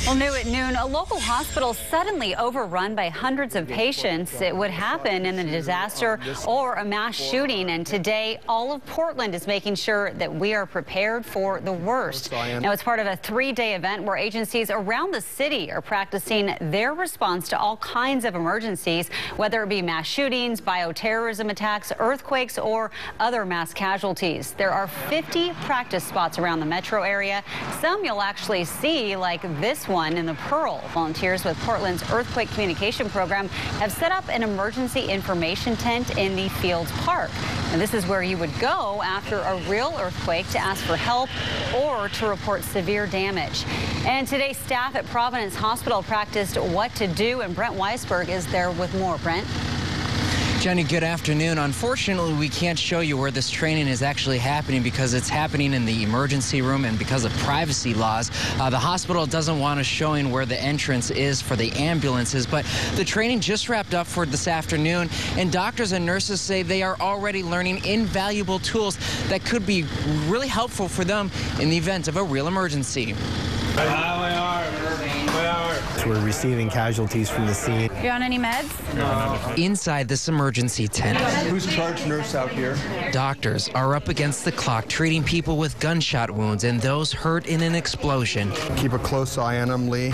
Well, new at noon, a local hospital suddenly overrun by hundreds of patients. It would happen in a disaster or a mass shooting. And today, all of Portland is making sure that we are prepared for the worst. Now, it's part of a 3-day event where agencies around the city are practicing their response to all kinds of emergencies, whether it be mass shootings, bioterrorism attacks, earthquakes, or other mass casualties. There are 50 practice spots around the metro area. Some you'll actually see, like this one in the Pearl. Volunteers with Portland's Earthquake Communication Program have set up an emergency information tent in the Fields Park. And this is where you would go after a real earthquake to ask for help or to report severe damage. And today, staff at Providence Hospital practiced what to do, and Brent Weisberg is there with more. Brent? Jenny, good afternoon. Unfortunately, we can't show you where this training is actually happening because it's happening in the emergency room, and because of privacy laws, the hospital doesn't want us showing where the entrance is for the ambulances. But the training just wrapped up for this afternoon, and doctors and nurses say they are already learning invaluable tools that could be really helpful for them in the event of a real emergency. We're receiving casualties from the scene. You on any meds? No. Inside this emergency tent, who's charge nurse out here? Doctors are up against the clock treating people with gunshot wounds and those hurt in an explosion. Keep a close eye on him, Lee.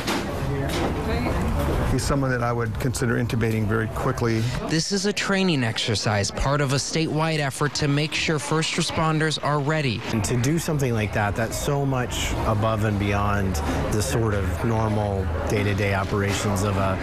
He's someone that I would consider intubating very quickly. This is a training exercise, part of a statewide effort to make sure first responders are ready. And to do something like that, that's so much above and beyond the sort of normal day-to-day operations of a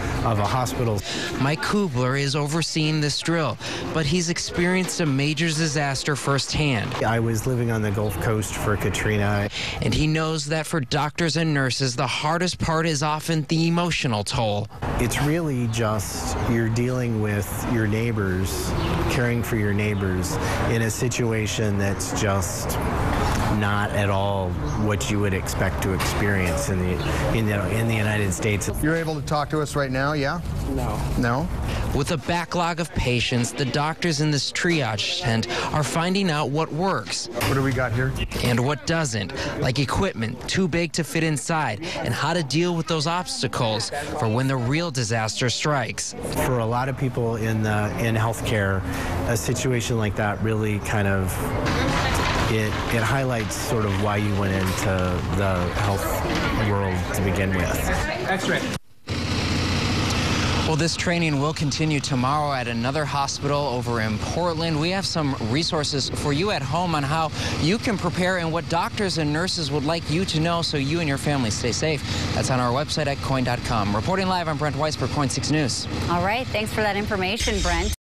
hospital. Mike Kubler is overseeing this drill, but he's experienced a major disaster firsthand. I was living on the Gulf Coast for Katrina. And he knows that for doctors and nurses, the hardest part is often the emotional toll. It's really just you're dealing with your neighbors, caring for your neighbors in a situation that's just not at all what you would expect to experience in the United States. You're able to talk to us right now, yeah? No. No? With a backlog of patients, the doctors in this triage tent are finding out what works. What do we got here? And what doesn't, like equipment too big to fit inside, and how to deal with those obstacles for when the real disaster strikes. For a lot of people in healthcare, a situation like that really kind of it highlights sort of why you went into the health world to begin with. X-ray. Well, this training will continue tomorrow at another hospital over in Portland. We have some resources for you at home on how you can prepare and what doctors and nurses would like you to know so you and your family stay safe. That's on our website at KOIN.com. Reporting live, I'm Brent Weisberg, KOIN 6 News. All right, thanks for that information, Brent.